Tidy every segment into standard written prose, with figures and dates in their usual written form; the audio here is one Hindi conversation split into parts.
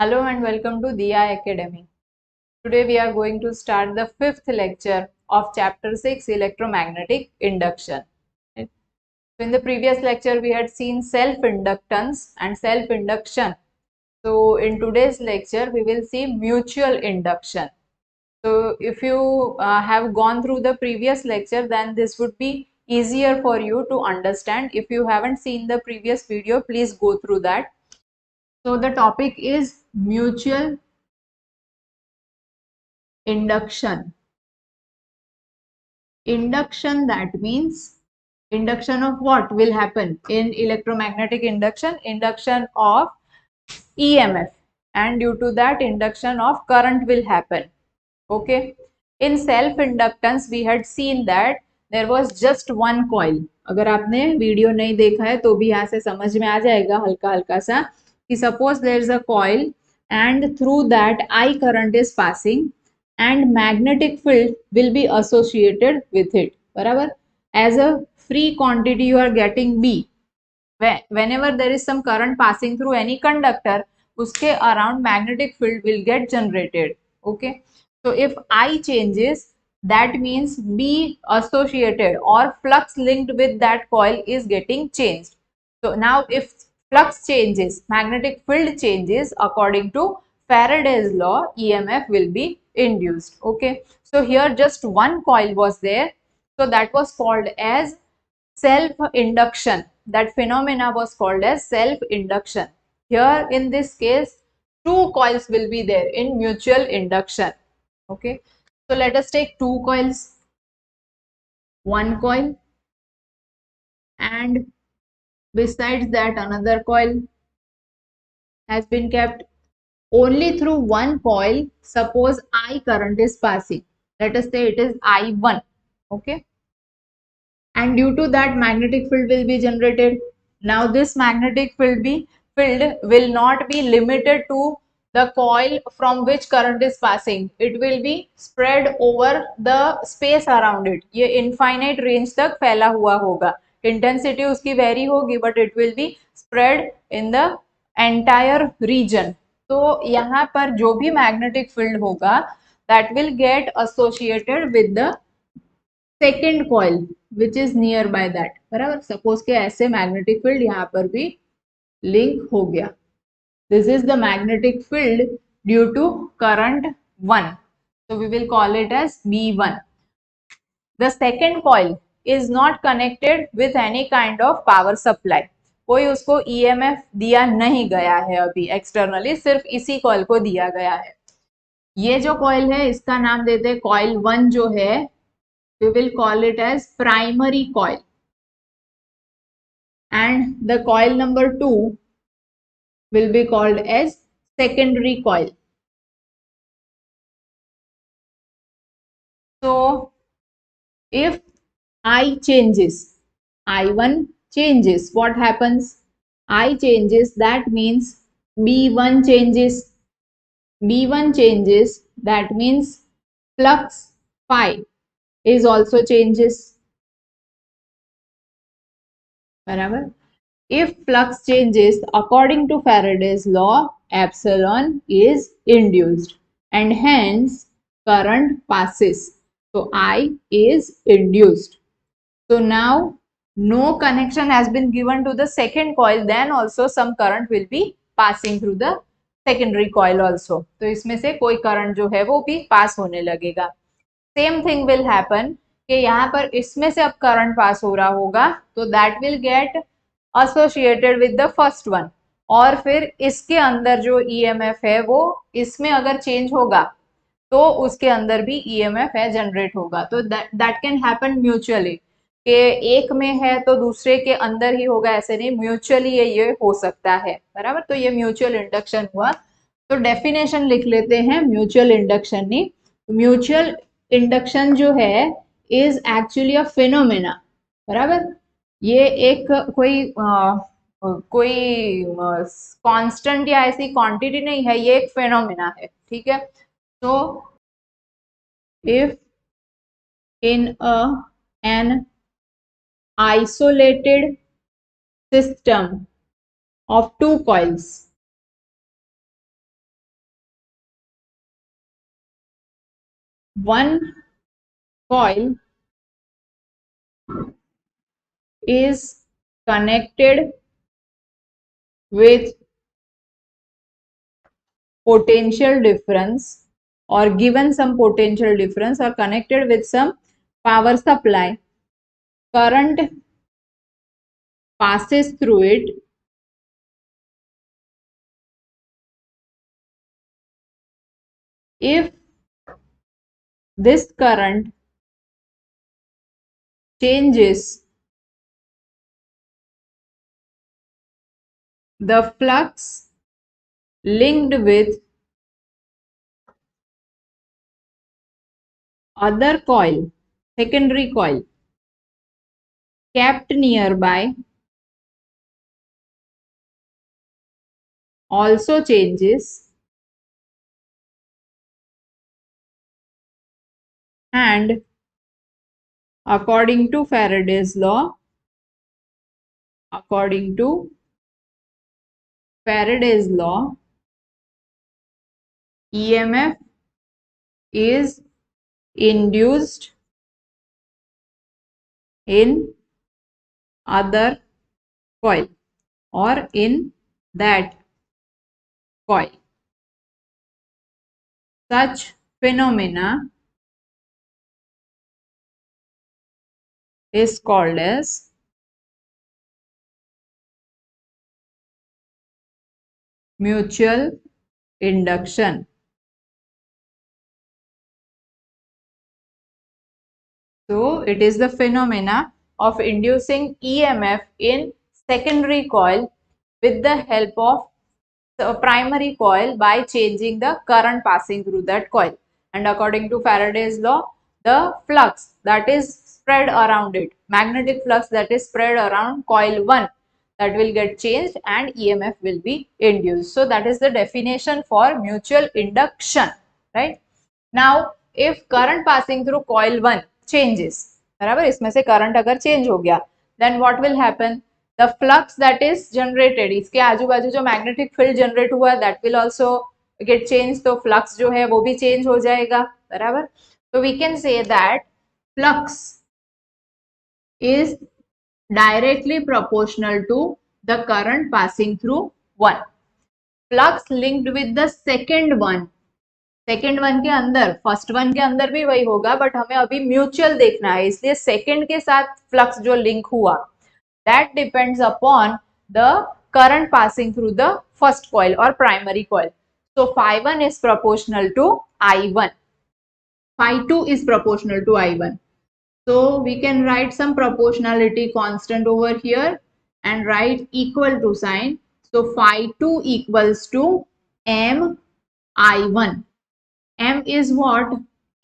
Hello and welcome to Diya Academy. Today we are going to start the fifth lecture of chapter 6 electromagnetic induction. So in the previous lecture we had seen self-inductance and self-induction. So in today's lecture we will see mutual induction. So if you have gone through the previous lecture, then this would be easier for you to understand. If you haven't seen the previous video, please go through that. So the topic is mutual induction. Induction, that means induction of what will happen in electromagnetic induction? Induction of EMF, and due to that induction of current will happen. Okay. In self inductance we had seen that there was just one coil. अगर आपने वीडियो नहीं देखा है तो भी यहाँ से समझ में आ जाएगा हल्का हल्का सा कि suppose there is a coil and through that I current is passing and magnetic field will be associated with it. बराबर? As a free quantity you are getting B. Whenever there is some current passing through any conductor, uske around magnetic field will get generated. Okay. So if I changes, that means B associated or flux linked with that coil is getting changed. So now if flux changes, magnetic field changes, according to Faraday's law, EMF will be induced. Okay. So here just one coil was there. So that was called as self-induction. That phenomena was called as self-induction. Here in this case, two coils will be there in mutual induction. Okay. So let us take two coils, one coil, and besides that another coil has been kept. Only through one coil, suppose I current is passing. Let us say it is I1. Okay. And due to that magnetic field will be generated. Now this magnetic field will not be limited to the coil from which current is passing. It will be spread over the space around it. ये infinite range तक फैला हुआ होगा. Intensity उसकी vary होगी, but it will be spread in the entire region. तो यहाँ पर जो भी magnetic field होगा, that will get associated with the second coil which is near by that. बराबर? सपोज के ऐसे मैग्नेटिक फील्ड यहाँ पर भी लिंक हो गया. This is the magnetic field due to current 1. so we will call it as B1. the second coil is not connected with any kind of power supply. कोई उसको EMF दिया नहीं गया है अभी एक्सटर्नली, सिर्फ इसी कॉइल को दिया गया है. ये जो कॉइल है इसका नाम देते हैं कॉइल 1 जो है, we will call it as primary coil, and the coil number 2 will be called as secondary coil. So if I changes, I1 changes, what happens? I changes, that means B1 changes. B1 changes, that means flux phi is also changes. बराबर? If flux changes, according to Faraday's law, epsilon is induced and hence current passes. So I is induced. So now no connection has been given to the second coil, then also some current will be passing through the secondary coil also. तो इसमें से कोई करंट जो है वो भी पास होने लगेगा. सेम थिंग विल हैपन कि यहाँ पर इसमें से अब करंट पास हो रहा होगा, तो that will get associated with the first one, और फिर इसके अंदर जो ईएमएफ है वो इसमें अगर चेंज होगा तो उसके अंदर भी ईएमएफ है जनरेट होगा. तो दैट कैन हैपन म्यूचुअली, कि एक में है तो दूसरे के अंदर ही होगा, ऐसे नहीं, म्यूचुअली ये हो सकता है. बराबर? तो ये म्यूचुअल इंडक्शन हुआ. तो डेफिनेशन लिख लेते हैं म्यूचुअल इंडक्शन की. म्यूचुअल इंडक्शन जो है इज एक्चुअली अ फिनोमेना. बराबर? ये एक कोई कांस्टेंट या ऐसी क्वांटिटी नहीं है, ये एक फिनोमेना है. ठीक है. तो if in an isolated system of two coils, one coil is connected with potential difference or given some potential difference or connected with some power supply, current passes through it if this current changes the flux linked with other coil, secondary coil kept nearby also changes, and according to Faraday's law, according to Faraday's law, EMF is induced in other coil or in that coil. Such phenomena is called as mutual induction. So it is the phenomena of inducing EMF in secondary coil with the help of the primary coil by changing the current passing through that coil. And according to Faraday's law, the flux that is spread around it, magnetic flux that is spread around coil 1, that will get changed and EMF will be induced. So that is the definition for mutual induction, right? Now if current passing through coil 1 changes, बराबर, इसमें से करंट अगर चेंज हो गया, then what will happen? The flux that is generated, इसके आजू बाजू जो मैग्नेटिक फील्ड जनरेट हुआ that will also get changed, तो फ्लक्स जो है वो भी चेंज हो जाएगा, बराबर. तो we can say that flux is directly proportional to the current passing through one. Flux linked with the second one, second one के अंदर, फर्स्ट वन के अंदर भी वही होगा, बट हमें अभी म्यूचुअल देखना है, इसलिए सेकेंड के साथ फ्लक्स जो लिंक हुआ that depends upon the current passing through the first coil और primary coil. So phi1 is proportional to I1, phi2 is proportional to I1. So we can write some proportionality constant over here and write equal to sign. So phi2 equals to m I1. M is what?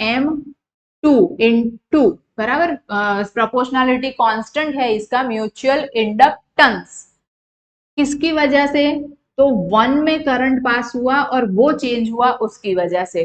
M2 into, बराबर, प्रोपोर्शनलिटी कांस्टेंट है इसका म्यूचुअल इंडक्टेंस. किसकी वजह से? तो 1 में करंट पास हुआ और वो चेंज हुआ उसकी वजह से.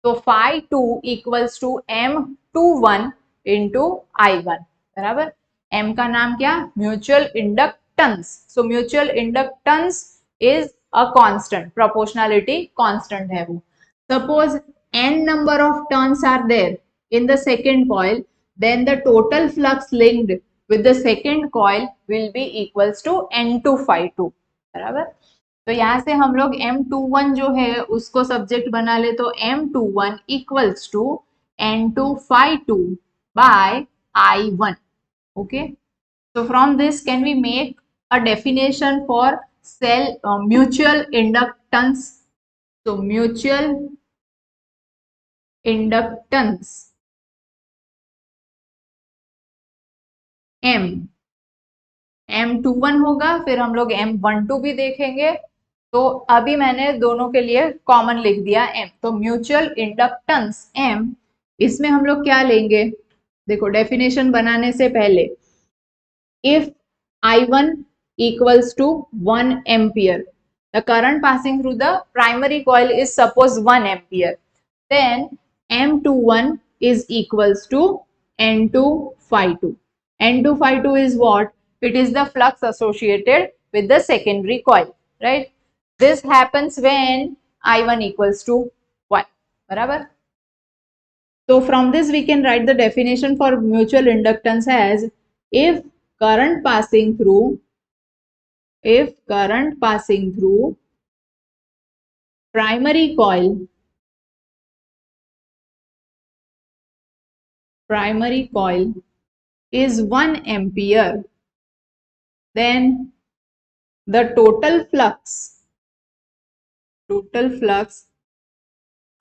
तो phi 2 equals to M21 into I1, बराबर. M का नाम क्या? Mutual inductance. So mutual inductance is a constant, proportionality constant है वो. Suppose n number of turns are there in the second coil, then the total flux linked with the second coil will be equals to N2 phi2, बराबर. तो यहाँ से हम लोग M21 जो है उसको सब्जेक्ट बना ले, तो M21 equals to N2 phi2 by I1. Okay, so from this can we make a definition for cell mutual inductance? So mutual inductance M21 होगा, फिर हम लोग M12 भी देखेंगे. तो अभी मैंने दोनों के लिए कॉमन लिख दिया M. तो म्यूचुअल इंडक्टेंस M, इसमें हम लोग क्या लेंगे? देखो डेफिनेशन बनाने से पहले, if I1 equals to 1 ampere, the current passing through the primary coil is suppose 1 ampere, then M21 is equals to N2 phi2. N2 phi2 is what? It is the flux associated with the secondary coil, right? This happens when I1 equals to 1, बराबर. So from this we can write the definition for mutual inductance as if current passing through primary coil is 1 ampere, then the total flux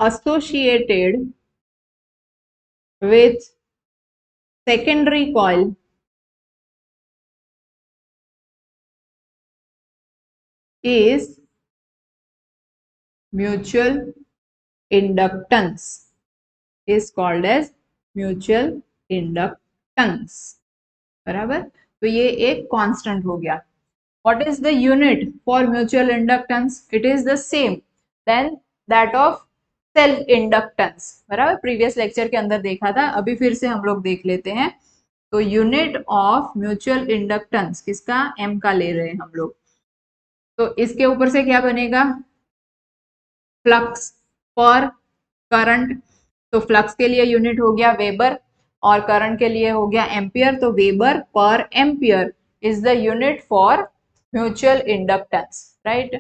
associated with secondary coil is mutual inductance, is called as mutual inductance. बराबर, तो ये एक कांस्टेंट हो गया. What is the unit for mutual inductance? It is the same than that of self inductance. बराबर, प्रीवियस लेक्चर के अंदर देखा था, अभी फिर से हम लोग देख लेते हैं. तो यूनिट ऑफ म्यूचुअल इंडक्टेंस किसका, m का ले रहे हैं हम लोग. तो इसके ऊपर से क्या बनेगा, फ्लक्स पर करंट. तो फ्लक्स के लिए यूनिट हो गया वेबर और करंट के लिए हो गया एम्पियर. तो weber per ampere is the unit for mutual inductance, right.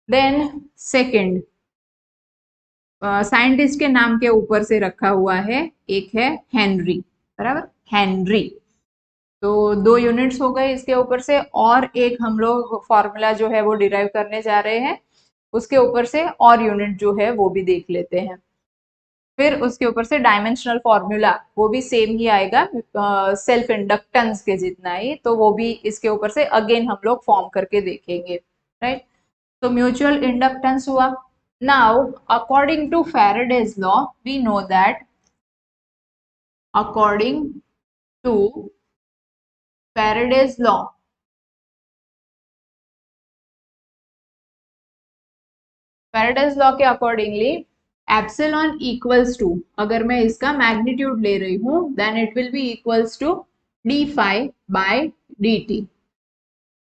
Then second, scientist के नाम के ऊपर से रखा हुआ है, एक है हेनरी. बराबर, हेनरी. तो 2 यूनिट्स हो गए इसके ऊपर से, और एक हम लोग फॉर्मूला जो है वो डिराइव करने जा रहे हैं, उसके ऊपर से और यूनिट जो है वो भी देख लेते हैं. फिर उसके ऊपर से डायमेंशनल फॉर्मूला वो भी सेम ही आएगा, सेल्फ इंडक्टेंस के जितना ही, तो वो भी इसके ऊपर से अगेन हम लोग फॉर्म करके देखेंगे, राइट. तो म्यूचुअल इंडक्टेंस हुआ. Now according to Faraday's law we know that according to Faraday's law के अकॉर्डिंगली एप्सिलॉन इक्वल्स टू, अगर मैं इसका मैग्नीट्यूड ले रही हूं, then it will be equals to D phi by D T.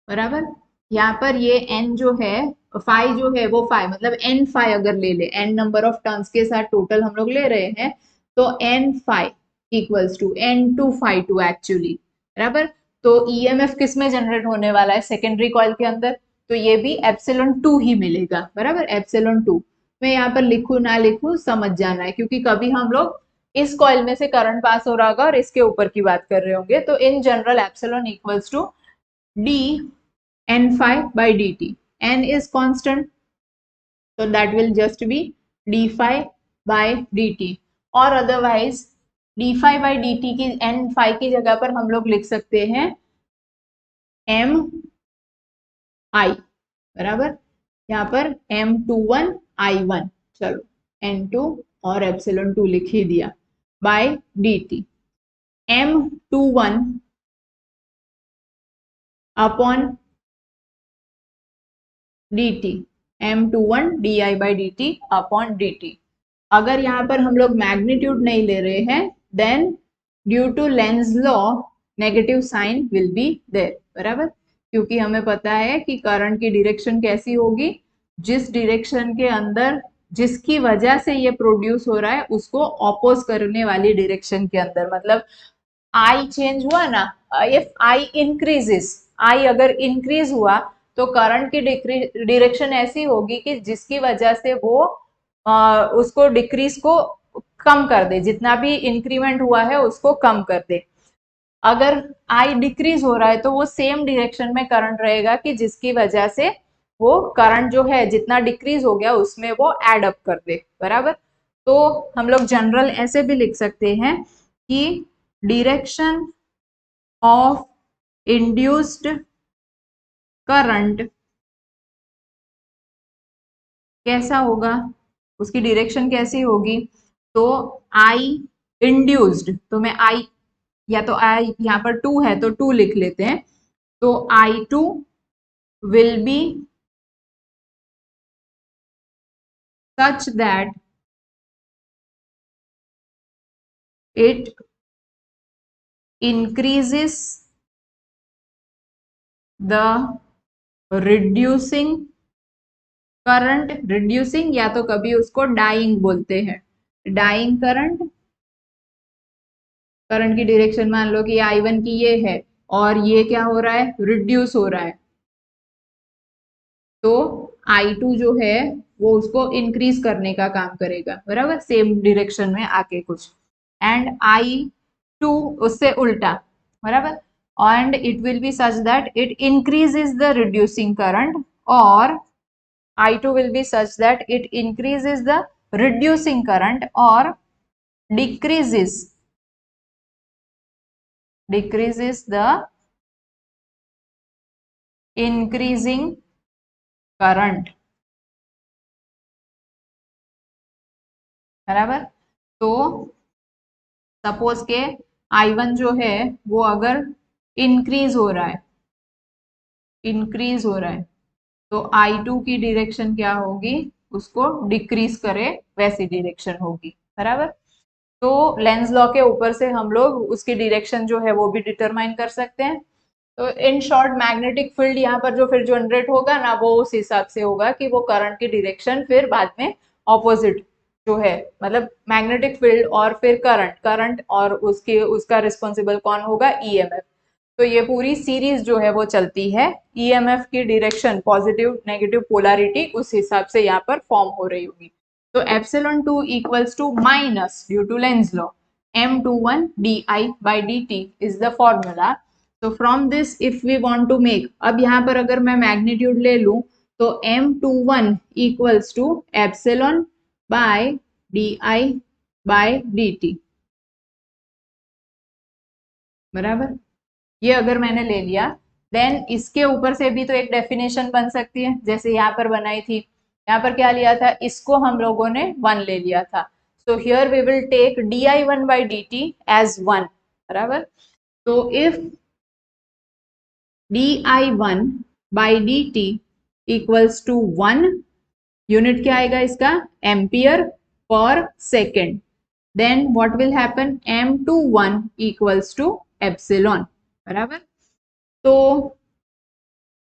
बराबर, यहाँ पर ये n जो है, फाई जो है वो फाई मतलब n फाई अगर ले ले, n नंबर ऑफ टर्न्स के साथ टोटल हम लोग ले रहे हैं, तो n phi equals to n2 phi 2 actually. बराबर, तो ईएमएफ किस में जनरेट होने वाला है, सेकेंडरी कॉइल के अंदर, तो ये भी एप्सिलॉन 2 ही मिलेगा. बराबर, एप्सिलॉन 2. मैं यहाँ पर लिखू ना लिखू समझ जाना है, क्योंकि कभी हम लोग इस कॉइल में से करंट पास हो रहा होगा और इसके ऊपर की बात कर रहे होंगे. तो in general epsilon equals to D n phi by dt. n is constant, so that will just be d phi by dt. और otherwise d phi by dt की n phi की जगह पर हम लोग लिख सकते हैं m i. बराबर, यहाँ पर m21 i1, चलो n2 और एप्सिलॉन 2 लिख ही दिया, by dt. m21 upon dt, m21 di by dt upon dt. अगर यहाँ पर हम लोग मैग्नीट्यूड नहीं ले रहे हैं, then due to Lenz law negative sign will be there. बराबर, क्योंकि हमें पता है कि करंट की डायरेक्शन कैसी होगी, जिस डायरेक्शन के अंदर जिसकी वजह से ये प्रोड्यूस हो रहा है उसको ऑपोज करने वाली डायरेक्शन के अंदर, मतलब आई चेंज हुआ ना, इफ आई इंक्रीजेस, आई अगर इंक्रीज हुआ तो करंट की डायरेक्शन ऐसी होगी कि जिसकी वजह से वो उसको डिक्रीज को कम कर दे, जितना भी इंक्रीमेंट हुआ है उसको कम कर दे. अगर आई डिक्रीज हो रहा है तो वो सेम डायरेक्शन में करंट रहेगा कि जिसकी वजह से वो करंट जो है जितना डिक्रीज हो गया उसमें वो एड अप कर दे. बराबर, तो हम लोग जनरल ऐसे भी लिख सकते हैं कि डायरेक्शन ऑफ इंड्यूस्ड करंट कैसा होगा, उसकी डायरेक्शन कैसी होगी. तो आई इंड्यूस्ड, तो मैं आई, या तो आई यहाँ पर 2 है तो 2 लिख लेते हैं. तो I2 will be such that it increases the reducing current, reducing या तो कभी उसको डाइंग बोलते हैं, डाइंग करंट, करंट की डायरेक्शन मान लो कि I1 की ये है और ये क्या हो रहा है, रिड्यूस हो रहा है, तो I2 जो है वो उसको इंक्रीज करने का काम करेगा, बराबर, सेम डायरेक्शन में आके कुछ, एंड I2 उससे उल्टा, बराबर, and it will B such that it increases the reducing current, और I2 will be such that it increases the reducing current or decreases the increasing current, बराबर। तो सपोज के I1 जो है वो अगर इंक्रीज हो रहा है, तो I2 की डायरेक्शन क्या होगी, उसको डिक्रीज करे वैसी डायरेक्शन होगी, बराबर। तो लेंस लॉ के ऊपर से हम लोग उसकी डायरेक्शन जो है वो भी डिटरमाइन कर सकते हैं। तो इन शॉर्ट मैग्नेटिक फील्ड यहाँ पर जो फिर जनरेट होगा ना, वो उस हिसाब से होगा कि वो करंट की डायरेक्शन फिर बाद में ऑपोजिट जो है, मतलब मैग्नेटिक फील्ड और फिर करंट और उसका रिस्पॉन्सिबल कौन होगा, ईएमएफ। तो ये पूरी सीरीज जो है वो चलती है, ईएमएफ की डायरेक्शन पॉजिटिव नेगेटिव पोलैरिटी उस हिसाब से यहाँ पर फॉर्म हो रही होगी। तो epsilon 2 equals to minus due to Lenz law m21 di by dt is the formula. So from this if we want to make, अब यहाँ पर अगर मैं मैग्नीट्यूड ले लूं तो m21 equals to epsilon by di by dt, बराबर। ये अगर मैंने ले लिया, देन इसके ऊपर से भी तो एक डेफिनेशन बन सकती है, जैसे यहाँ पर बनाई थी, यहाँ पर क्या लिया था, इसको हम लोगों ने 1 ले लिया था, so here we will take di1 by dt as 1, बराबर। तो if di1 by dt equals to 1, unit क्या आएगा इसका, ampere per second, then what will happen, m21 equals to epsilon, बराबर। तो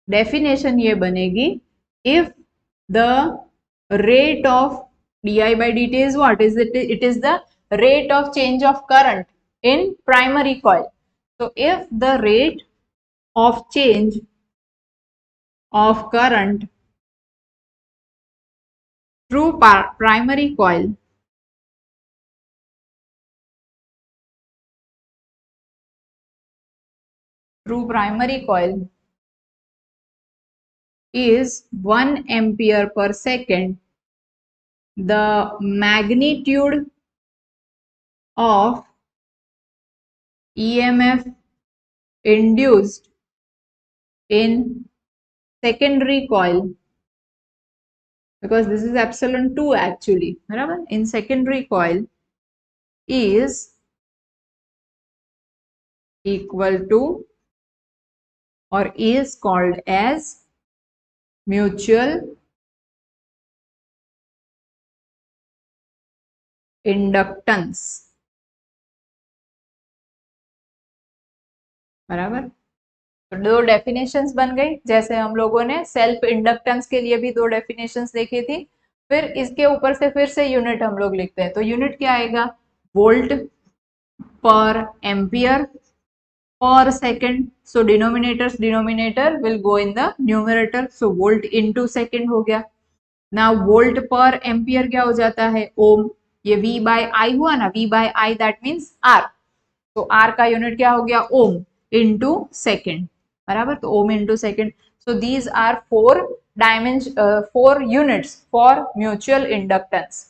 डेफिनेशन ये बनेगी, if the rate of di by dt is what is it is the rate of change of current in primary coil. So if the rate of change of current through primary coil is 1 ampere per second, the magnitude of EMF induced in secondary coil, because this is epsilon 2 actually, बराबर, in secondary coil is equal to or is called as mutual inductance, बराबर। तो दो डेफिनेशंस बन गई, जैसे हम लोगों ने सेल्फ इंडक्टेंस के लिए भी दो डेफिनेशंस देखी थी, फिर इसके ऊपर से फिर से यूनिट हम लोग लिखते हैं, तो यूनिट क्या आएगा, वोल्ट पर ampere per second, so denominator will go in the numerator, so volt into second हो गया। now volt per ampere क्या हो जाता है, ओम, ये v by I हुआ ना, v by I that means r, तो r का यूनिट क्या हो गया, ओम into second, बराबर, तो ओम into second, so these are four units for mutual inductance।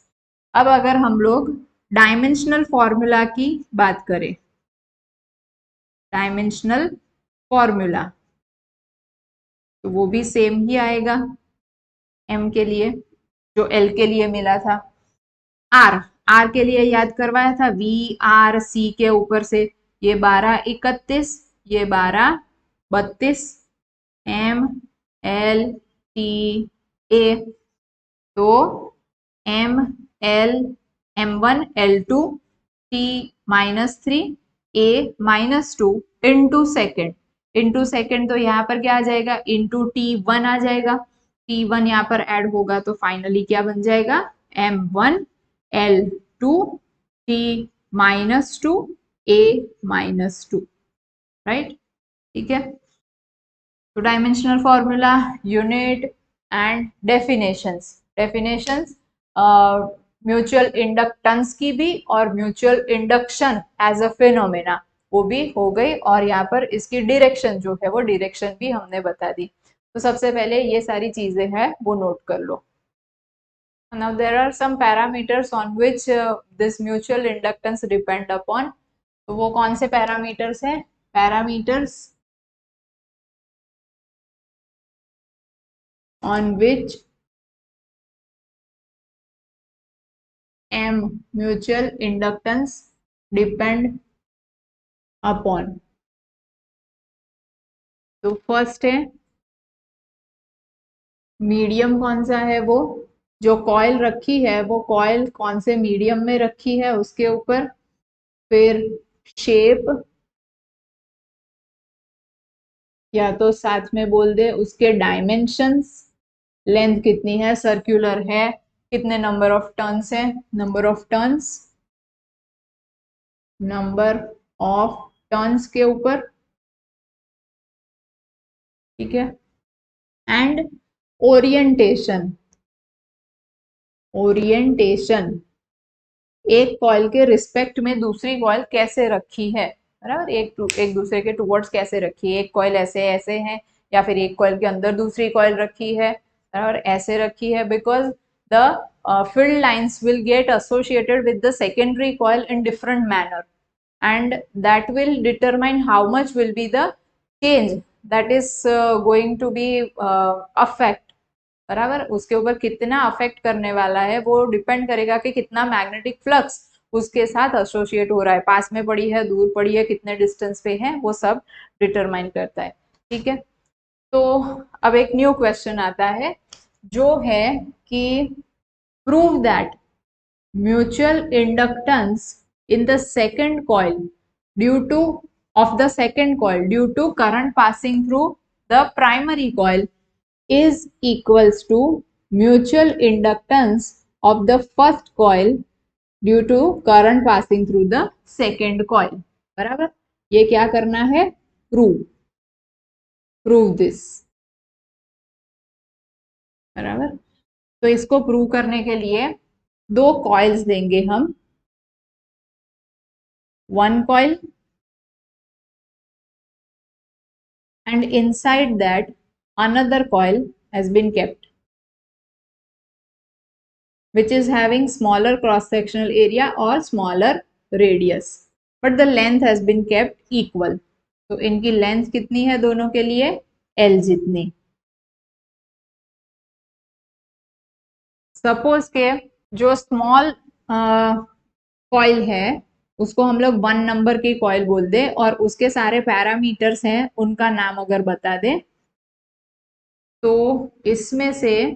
अब अगर हम लोग डायमेंशनल फॉर्मूला की बात करें, डायमेंशनल फॉर्मूला, तो वो भी सेम ही आएगा m के लिए जो l के लिए मिला था। r के लिए याद करवाया था, v r c के ऊपर से ये 12 31, ये 12 32, m l t a, तो m l m1 l2 t -3 a -2 into second, तो यहाँ पर क्या आ जाएगा, इंटू t1 आ जाएगा, t1 यहाँ पर ऐड होगा तो फाइनली क्या बन जाएगा, m1 l 2 T minus 2 A minus 2, right, ठीक है। तो dimensional formula, unit and definitions mutual inductance की भी और mutual induction as a phenomena वो भी हो गई, और यहाँ पर इसकी डायरेक्शन जो है वो डायरेक्शन भी हमने बता दी। तो सबसे पहले ये सारी चीजें हैं वो नोट कर लो। Now there are some parameters on which this mutual inductance depend upon. तो वो कौन से पैरामीटर्स हैं? Parameters on which M mutual inductance depend upon. तो फर्स्ट है मीडियम, कौन सा है वो, जो कॉइल रखी है वो कॉइल कौन से मीडियम में रखी है उसके ऊपर। फिर शेप, या तो साथ में बोल दे उसके डायमेंशंस, लेंथ कितनी है, सर्कुलर है, कितने नंबर ऑफ टर्न्स है, नंबर ऑफ टर्न्स के ऊपर, ठीक है। एंड ओरिएंटेशन, एक कॉइल के रिस्पेक्ट में दूसरी कॉइल कैसे रखी है, बराबर, एक दूसरे के टुवर्ड्स कैसे रखी है, एक कॉइल ऐसे ऐसे है या फिर एक कॉइल के अंदर दूसरी कॉइल रखी है, बराबर ऐसे रखी है, because the field lines will get associated with the secondary coil in different manner, and that will determine how much will be the change that is going to be affect, बराबर उसके ऊपर कितना अफेक्ट करने वाला है वो डिपेंड करेगा कि कितना मैग्नेटिक फ्लक्स उसके साथ एसोसिएट हो रहा है, पास में पड़ी है, दूर पड़ी है, कितने डिस्टेंस पे है, वो सब डिटरमाइन करता है, ठीक है। तो अब एक न्यू क्वेश्चन आता है जो है कि prove that mutual inductance in the second coil due to due to current passing through the primary coil is equals to mutual inductance of the first coil due to current passing through the second coil, बराबर। ये क्या करना है, प्रूव दिस, बराबर। तो इसको प्रूव करने के लिए दो कॉइल्स देंगे हम, one coil and inside that another coil has been kept which is having smaller cross sectional area or smaller radius, but the length has been kept equal. तो इनकी लेंथ कितनी है दोनों के लिए, L जितनी। सपोज के जो स्मॉल कॉइल है उसको हम लोग 1 नंबर की कॉइल बोल दे और उसके सारे पैरामीटर्स हैं उनका नाम अगर बता दे, तो इसमें से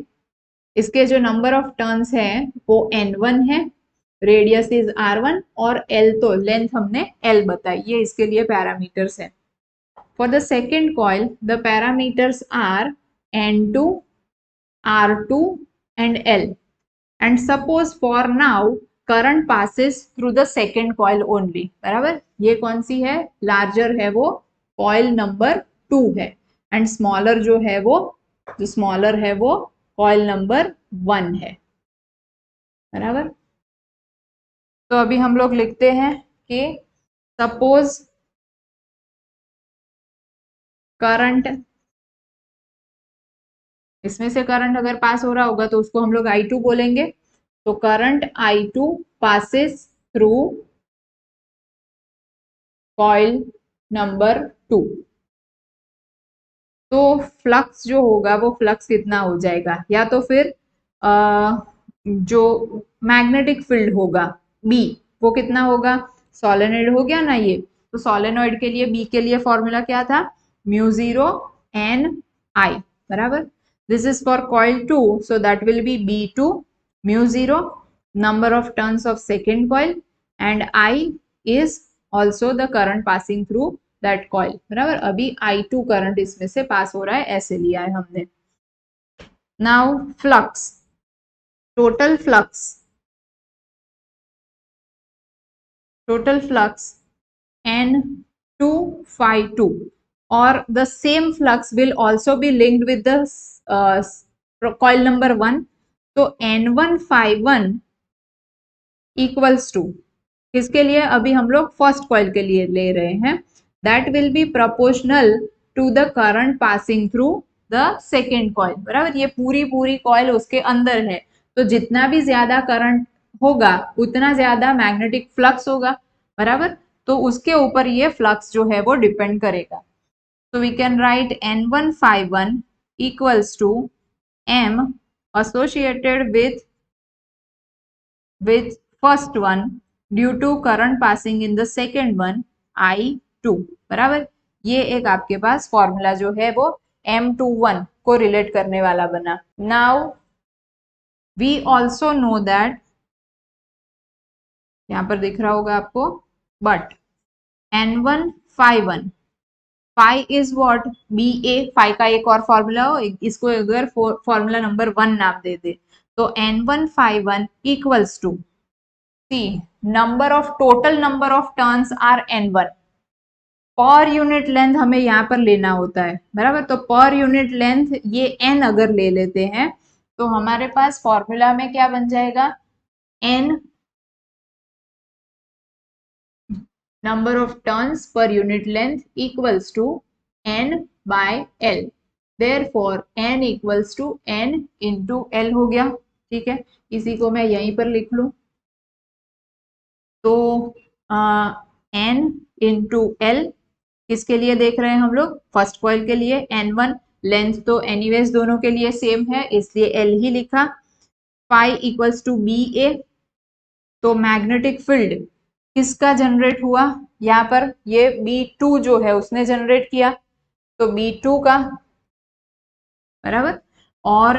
इसके जो नंबर ऑफ टर्न्स है वो N1 है, रेडियस इज R1 और L तो लेंथ हमने L बताई, ये इसके लिए पैरामीटर्स है। For the second coil the parameters are N2, R2 and L, and suppose for now current passes through the second coil only, बराबर। ये कौन सी है, लार्जर है वो कॉइल नंबर 2 है, एंड स्मॉलर जो स्मॉलर है वो कॉइल नंबर 1 है, बराबर। तो अभी हम लोग लिखते हैं कि सपोज करंट, इसमें से करंट अगर पास हो रहा होगा तो उसको हम लोग I2 बोलेंगे, तो current I2 passes through coil number 2, तो फ्लक्स जो होगा वो फ्लक्स कितना हो जाएगा, या तो फिर जो मैग्नेटिक फील्ड होगा B वो कितना होगा, सोलेनोइड हो गया ना ये, तो सोलेनोइड के लिए B के लिए फॉर्मूला क्या था, μ0 Ni, बराबर। This is for coil 2, so that will be B2 μ0 number of turns of second coil and I is also the current passing through that coil, बराबर। अभी I2 करंट इसमें से पास हो रहा है, ऐसे लिया है हमने। Now flux, total flux total flux N2 phi 2, or the same flux will also be linked with the coil number 1. तो N1 phi 1 equals to, किसके लिए, अभी हम लोग फर्स्ट कॉइल के लिए ले रहे हैं, that will be proportional to the current passing through the second coil, बराबर। ये पूरी पूरी कॉइल उसके अंदर है, तो जितना भी ज्यादा करंट होगा उतना ज्यादा मैग्नेटिक फ्लक्स होगा, बराबर। तो उसके ऊपर ये फ्लक्स जो है वो डिपेंड करेगा। तो we can write N1 phi 1 equals to M associated with first one due to current passing in the second one I2, बराबर। ये एक आपके पास फॉर्मूला जो है वो M21 को रिलेट करने वाला बना। Now we also know that, यहां पर दिख रहा होगा आपको, but N1 phi 1, phi is what, BA, phi का एक और फॉर्मूला हो, इसको अगर फॉर्मूला नंबर 1 नाम दे दे, तो N1 phi 1 equals to, number of, total number of turns are N1, per unit length हमें यहाँ पर लेना होता है, बराबर। तो पर यूनिट लेंथ ये N अगर ले लेते हैं तो हमारे पास फॉर्मूला में क्या बन जाएगा, N number of turns per unit length equals to N by L, therefore N equals to N into L हो गया, ठीक है। इसी को मैं यहीं पर लिख लूं, तो N into L किसके लिए देख रहे हैं हम लोग, फर्स्ट कॉइल के लिए। N1 लेंथ तो एनीवेज दोनों के लिए सेम है, इसलिए L ही लिखा। फाई इक्वल्स टू BA, तो मैग्नेटिक फील्ड किसका जनरेट हुआ, यहाँ पर ये B2 जो है उसने जनरेट किया, तो B2 का, बराबर। और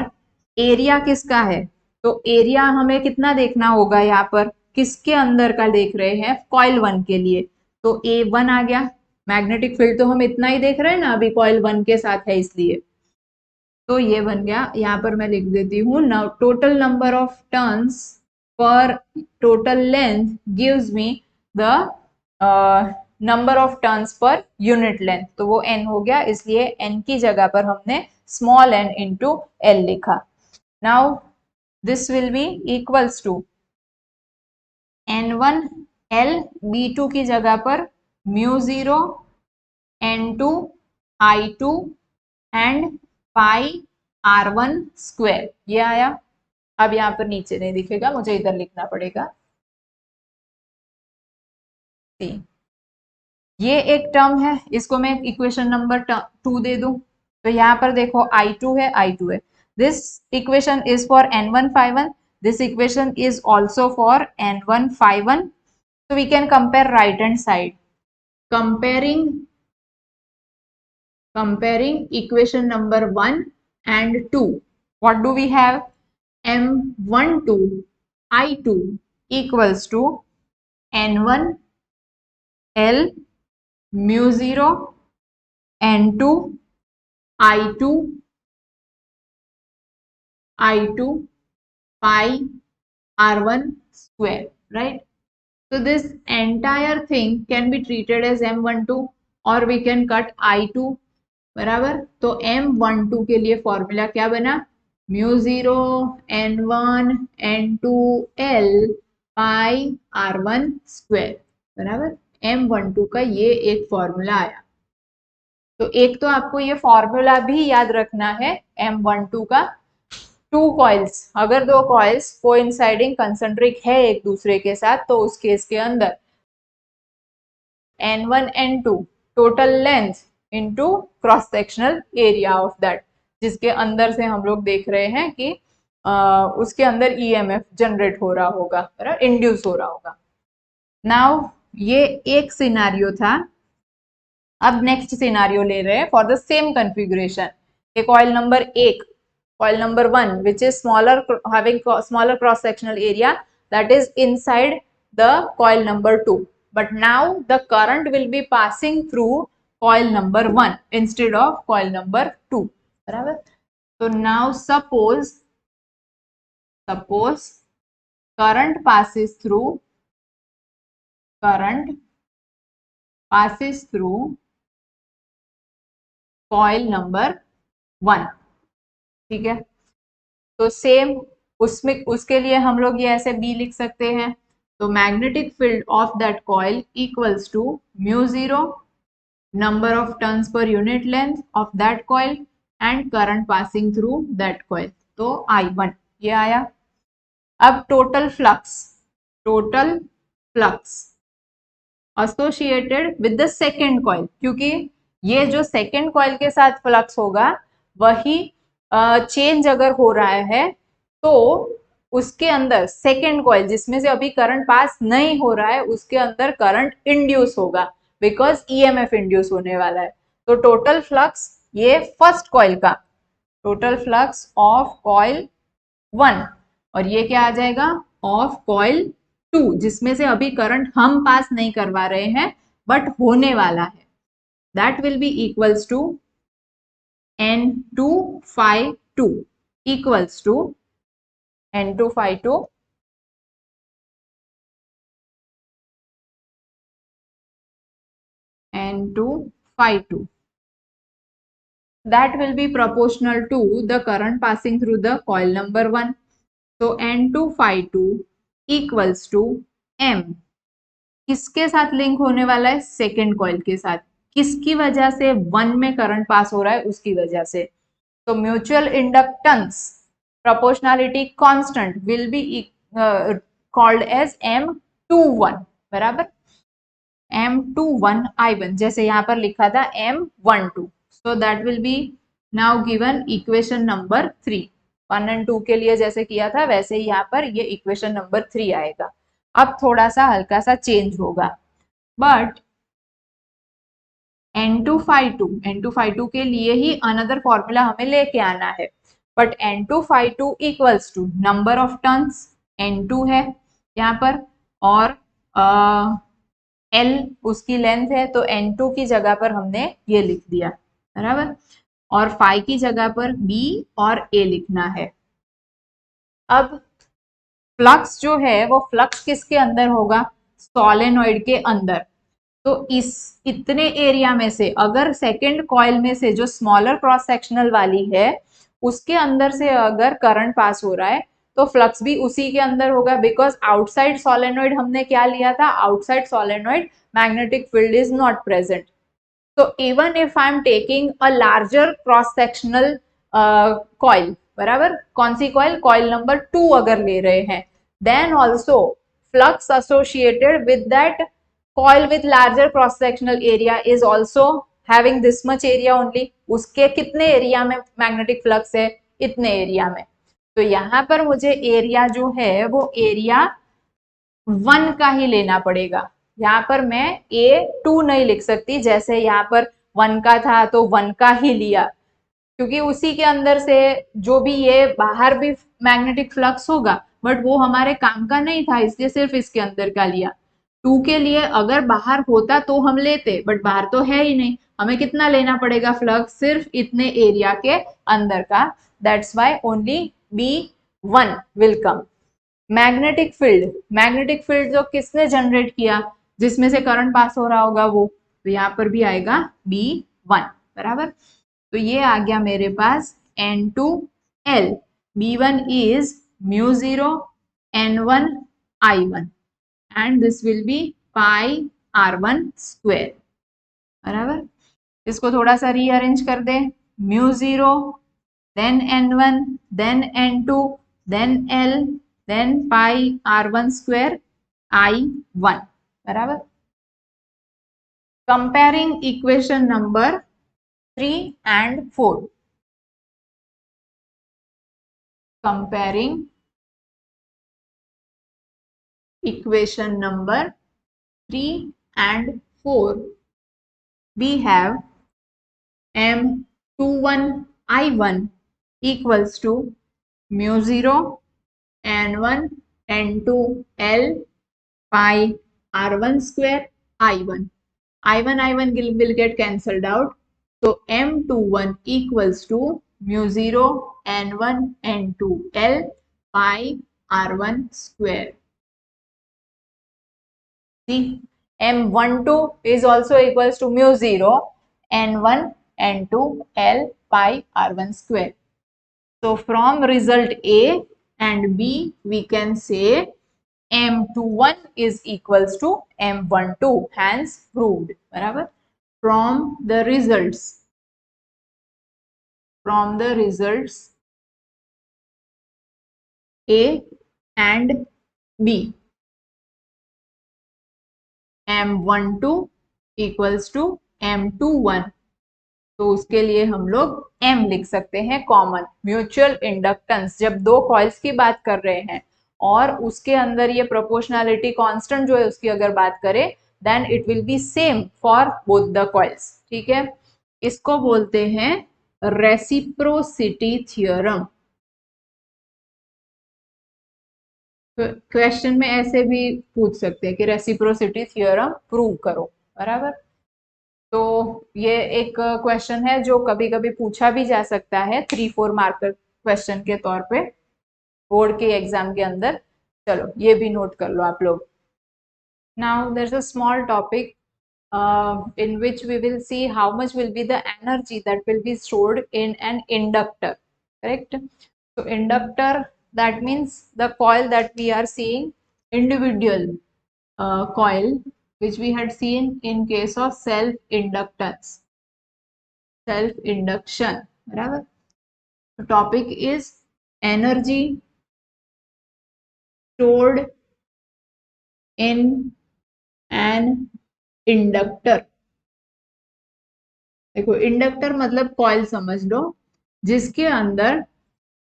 एरिया किसका है, तो एरिया हमें कितना देखना होगा, यहाँ पर किसके अंदर का देख रहे हैं, कॉइल 1 के लिए, तो A1 आ गया। मैग्नेटिक फील्ड तो हम इतना ही देख रहे हैं ना, अभी कॉइल 1 के साथ है इसलिए, तो ये बन गया। यहाँ पर मैं लिख देती हूँ, total number of turns per total length gives me the number of turns per unit length, तो वो N हो गया, इसलिए N की जगह पर हमने स्मॉल n इंटू L लिखा। Now this will be equals to N1 L, B2 की जगह पर μ0 N2 I2 and pi R1 square, ये आया। अब यहाँ पर नीचे नहीं दिखेगा, मुझे इधर लिखना पड़ेगा। ये एक टर्म है, इसको मैं इक्वेशन नंबर 2 दे दूं, तो यहाँ पर देखो I2 है, I2 है। This equation is for N1 phi 1, this equation is also for N1 phi 1, so we can compare right hand side, comparing equation number 1 and 2, what do we have, M12 I2 equals to N1 L μ0 N2 I2 pi R1 square, right? So this entire thing can be treated as M12 or we can cut I2, बराबर। तो M12 के लिए फॉर्मूला क्या बना, μ0 N1 N2 L पाई R1 स्क्वायर, बराबर। M12 का ये एक फॉर्मूला आया। तो एक तो आपको ये फॉर्मूला भी याद रखना है M12 का। टू कॉइल्स, अगर दो कॉइल्स कोइंसाइडिंग कंसेंट्रिक है एक दूसरे के साथ, तो उस केस के अंदर N1 N2 total length into cross sectional area of that, जिसके अंदर से हम लोग देख रहे हैं कि उसके अंदर EMF जनरेट हो रहा होगा, बराबर, इंड्यूस हो रहा होगा। नाउ ये एक सिनारियो था। अब नेक्स्ट सिनारियो ले रहे हैं फॉर द सेम कॉन्फ़िगरेशन। ये coil number 1, coil number 1 which is smaller, having smaller cross sectional area, that is inside the coil number 2, but now the current will be passing through coil number 1 instead of coil number 2, बराबर। so now suppose current passes through current passes through coil number 1. ठीक है, तो सेम उसमें उसके लिए हम लोग ये ऐसे बी लिख सकते हैं, तो magnetic field of that coil equals to mu zero number of turns per unit length of that coil and current passing through that coil, तो I1 ये आया. अब total flux associated with the second coil, क्योंकि ये जो सेकेंड कॉइल के साथ फ्लक्स होगा वही चेंज अगर हो रहा है तो उसके अंदर सेकेंड कॉइल जिसमें से अभी करंट पास नहीं हो रहा है उसके अंदर करंट इंड्यूस होगा, बिकॉज ईएमएफ इंड्यूस होने वाला है. तो टोटल फ्लक्स ये फर्स्ट कॉइल का, टोटल फ्लक्स ऑफ कॉइल 1, और ये क्या आ जाएगा ऑफ कॉइल 2 जिसमें से अभी करंट हम पास नहीं करवा रहे हैं बट होने वाला है. That will be equals to N2 phi 2 equals to N2 phi 2 N2 phi 2. That will be proportional to the current passing through the coil number 1. So N2 phi 2 equals to M. किसके साथ लिंक होने वाला है? सेकेंड कॉइल के साथ. किसकी वजह से 1 में करंट पास हो रहा है? उसकी वजह से. तो mutual inductance proportionality constant will be called as M21, बराबर. M21 I1 जैसे यहाँ पर लिखा था M12. So that will be now given equation number 3. 1 and 2 के लिए जैसे किया था वैसे ही यहाँ पर ये इक्वेशन नंबर 3 आएगा. अब थोड़ा सा हल्का सा चेंज होगा, बट N2 phi 2 के लिए ही अनदर फॉर्मूला हमें लेके आना है. But N2 phi 2 equals to number of turns N2 है यहाँ पर, और L उसकी लेंथ है, तो N2 की जगह पर हमने ये लिख दिया, बराबर. और फाई की जगह पर B और A लिखना है. अब फ्लक्स जो है वो फ्लक्स किसके अंदर होगा? सोलेनॉइड के अंदर. तो इस इतने एरिया में से अगर सेकेंड कॉइल में से जो स्मॉलर क्रॉस सेक्शनल वाली है उसके अंदर से अगर करंट पास हो रहा है तो फ्लक्स भी उसी के अंदर होगा, बिकॉज आउटसाइड सोलेनॉइड हमने क्या लिया था? Outside solenoid magnetic field is not present. तो even if I am taking a larger cross sectional coil, बराबर, कौन सी कॉइल? कॉइल नंबर 2 अगर ले रहे हैं, then also flux associated with that coil with larger cross sectional area is also having this much area only. उसके कितने एरिया में मैग्नेटिक फ्लक्स है? इतने एरिया में. तो यहाँ पर मुझे एरिया जो है वो एरिया 1 का ही लेना पड़ेगा. यहाँ पर मैं A2 नहीं लिख सकती, जैसे यहाँ पर 1 का था तो 1 का ही लिया, क्योंकि उसी के अंदर से जो भी ये बाहर भी मैग्नेटिक फ्लक्स होगा बट वो हमारे काम का नहीं था, इसलिए सिर्फ इसके अंदर का लिया. 2 के लिए अगर बाहर होता तो हम लेते, बट बाहर तो है ही नहीं. हमें कितना लेना पड़ेगा फ्लक्स? सिर्फ इतने एरिया के अंदर का. That's why only B1 will come. Magnetic field जो किसने जनरेट किया, जिसमें से करंट पास हो रहा होगा वो, तो यहाँ पर भी आएगा B1, बराबर. तो ये आ गया मेरे पास N2L. B1 is mu 0 N1 I1 and this will be pi R1 square, बराबर. इसको थोड़ा सा रीअरेंज कर दे. mu 0 then N1 then N2 then L then pi R1 square I1, बराबर. Comparing equation number 3 and 4. Comparing equation number 3 and 4. We have M21 I1 equals to mu 0 N1 N2 L pi R1 square I1. I1 will get cancelled out. So M21 equals to mu 0 N1 N2 L pi R1 square. See, M12 is also equals to mu 0 N1 N2 L pi R1 square. So from result A and B we can say M21 is equals to M12, hence proved. बराबर. From the results A and B, M12 equals to M21, तो उसके लिए हम लोग M लिख सकते हैं कॉमन. म्यूचुअल इंडक्टेंस, जब दो कॉइल्स की बात कर रहे हैं और उसके अंदर ये प्रोपोर्शनैलिटी कांस्टेंट जो है उसकी अगर बात करें, then it will be same for both the coils. ठीक है, इसको बोलते हैं रेसिप्रोसिटी थ्योरम. क्वेश्चन में ऐसे भी पूछ सकते हैं कि रेसिप्रोसिटी थ्योरम प्रूव करो. बराबर. तो ये एक क्वेश्चन है जो कभी कभी पूछा भी जा सकता है 3-4 मार्कर क्वेश्चन के तौर पे बोर्ड के एग्जाम के अंदर. चलो ये भी नोट कर लो आप लोग. Now there is a small topic in which we will see how much will be the energy that will be stored in an inductor. Correct. So inductor, that means the coil that we are seeing, individual coil which we had seen in case of self inductance, self induction. Barabar. The topic is energy stored in an inductor. देखो इंडक्टर मतलब कॉइल समझ लो जिसके अंदर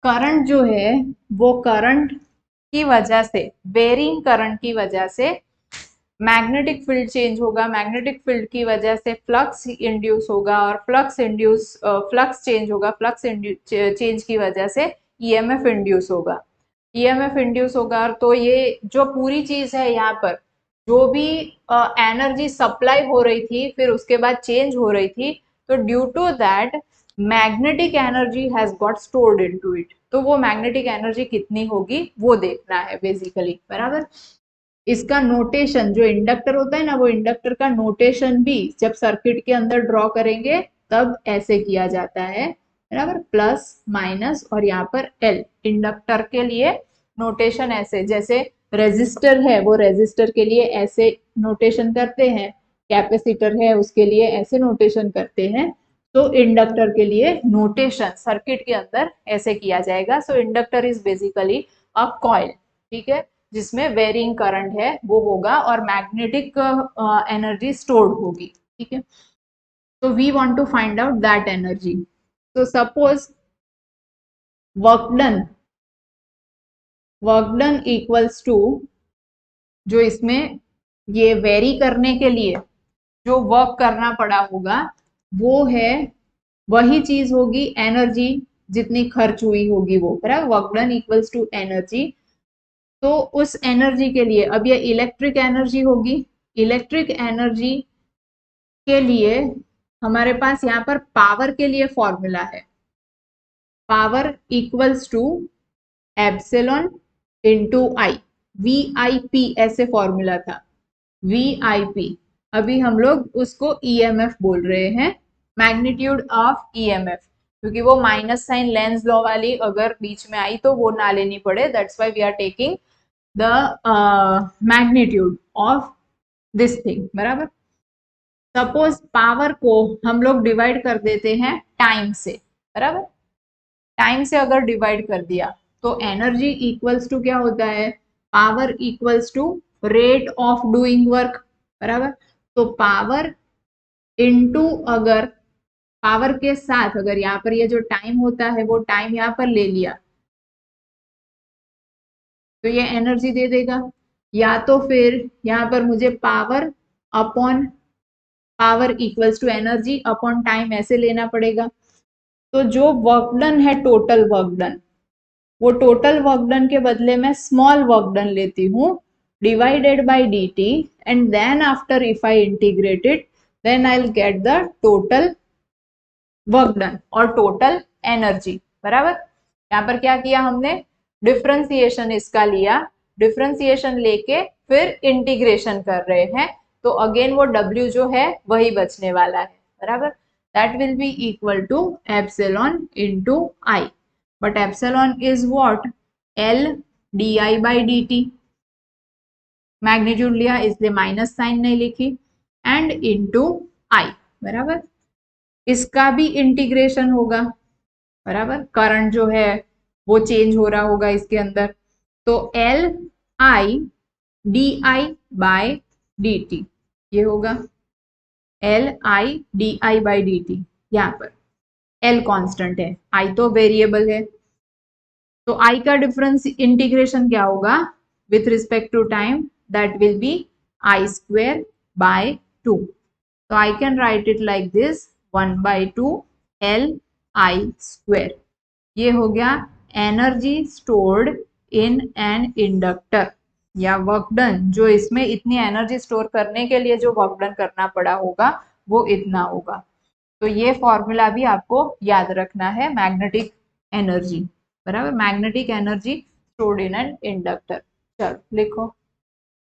करंट जो है वो करंट की वजह से, वेरिंग करंट की वजह से मैग्नेटिक फील्ड चेंज होगा, मैग्नेटिक फील्ड की वजह से फ्लक्स इंड्यूस होगा और फ्लक्स चेंज होगा, फ्लक्स चेंज की वजह से ईएमएफ इंड्यूस होगा, ईएमएफ इंड्यूस होगा. तो ये जो पूरी चीज है यहाँ पर जो भी एनर्जी सप्लाई हो रही थी फिर उसके बाद चेंज हो रही थी, तो due to that magnetic energy has got stored into it. तो वो मैग्नेटिक एनर्जी कितनी होगी वो देखना है बेसिकली. बराबर. इसका नोटेशन जो इंडक्टर होता है ना, वो इंडक्टर का नोटेशन भी जब सर्किट के अंदर ड्रॉ करेंगे तब ऐसे किया जाता है. बराबर. प्लस माइनस और यहाँ पर एल. इंडक्टर के लिए नोटेशन ऐसे, जैसे रेजिस्टर है वो रेजिस्टर के लिए ऐसे नोटेशन करते हैं, कैपेसिटर है उसके लिए ऐसे नोटेशन करते हैं. तो इंडक्टर के लिए नोटेशन सर्किट के अंदर ऐसे किया जाएगा. So inductor is basically a coil. ठीक है, जिसमें वेरिंग करंट है वो होगा और मैग्नेटिक एनर्जी स्टोर्ड होगी. ठीक है, so we want to find out that energy. So suppose work done equals to, जो इसमें ये वेरी करने के लिए जो वर्क करना पड़ा होगा वो है वही चीज होगी, एनर्जी जितनी खर्च हुई होगी वो. बराबर. Work done equals to energy. तो उस एनर्जी के लिए अब ये इलेक्ट्रिक एनर्जी होगी. इलेक्ट्रिक एनर्जी के लिए हमारे पास यहाँ पर पावर के लिए फॉर्मूला है. Power equals to epsilon into I. VIP ऐसे फॉर्मूला था. VIP. अभी हम लोग उसको EMF बोल रहे हैं, मैग्नीट्यूड ऑफ EMF, क्योंकि वो माइनस साइन लेंस लॉ वाली अगर बीच में आई तो वो ना लेनी पड़े. That's why we are taking the magnitude of this thing. बराबर. सपोज पावर को हम लोग डिवाइड कर देते हैं टाइम से. बराबर. टाइम से अगर डिवाइड कर दिया तो एनर्जी इक्वल्स टू क्या होता है, power equals to rate of doing work. बराबर. तो पावर इनटू, अगर पावर के साथ अगर यहाँ पर ये जो टाइम होता है वो टाइम यहाँ पर ले लिया तो ये एनर्जी दे देगा. या तो फिर यहाँ पर मुझे power upon power equals to energy upon time ऐसे लेना पड़ेगा. तो जो वर्क डन है, टोटल वर्क डन, वो टोटल वर्क डन के बदले में स्मॉल वर्क डन लेती हूँ divided by dt, and then after if I integrate it then I will get the total work done और टोटल एनर्जी. बराबर. यहाँ पर क्या किया हमने, डिफरेंशिएशन इसका लिया, डिफरेंशिएशन लेके फिर इंटीग्रेशन कर रहे हैं. तो अगेन वो W जो है वही बचने वाला है, बराबर। That will be equal to epsilon into I, but epsilon is what, L di by dt, magnitude लिया इसलिए माइनस साइन नहीं लिखी, एंड इनटू आई, बराबर। इसका भी इंटीग्रेशन होगा, बराबर, करंट जो है वो चेंज हो रहा होगा इसके अंदर, तो L I D I by D T, ये होगा L I D I by D T. यहाँ पर L कांस्टेंट है, I तो वेरिएबल है, तो I का डिफरेंस इंटीग्रेशन क्या होगा with respect to time, that will be I square by 2। तो I can write it like this 1/2 L I square. ये हो गया energy stored in an inductor, या वर्क डन, जो इसमें इतनी एनर्जी स्टोर करने के लिए जो वर्क डन करना पड़ा होगा वो इतना होगा। तो ये फॉर्मूला भी आपको याद रखना है, मैग्नेटिक एनर्जी, बराबर, magnetic energy stored in an inductor. चलो लिखो।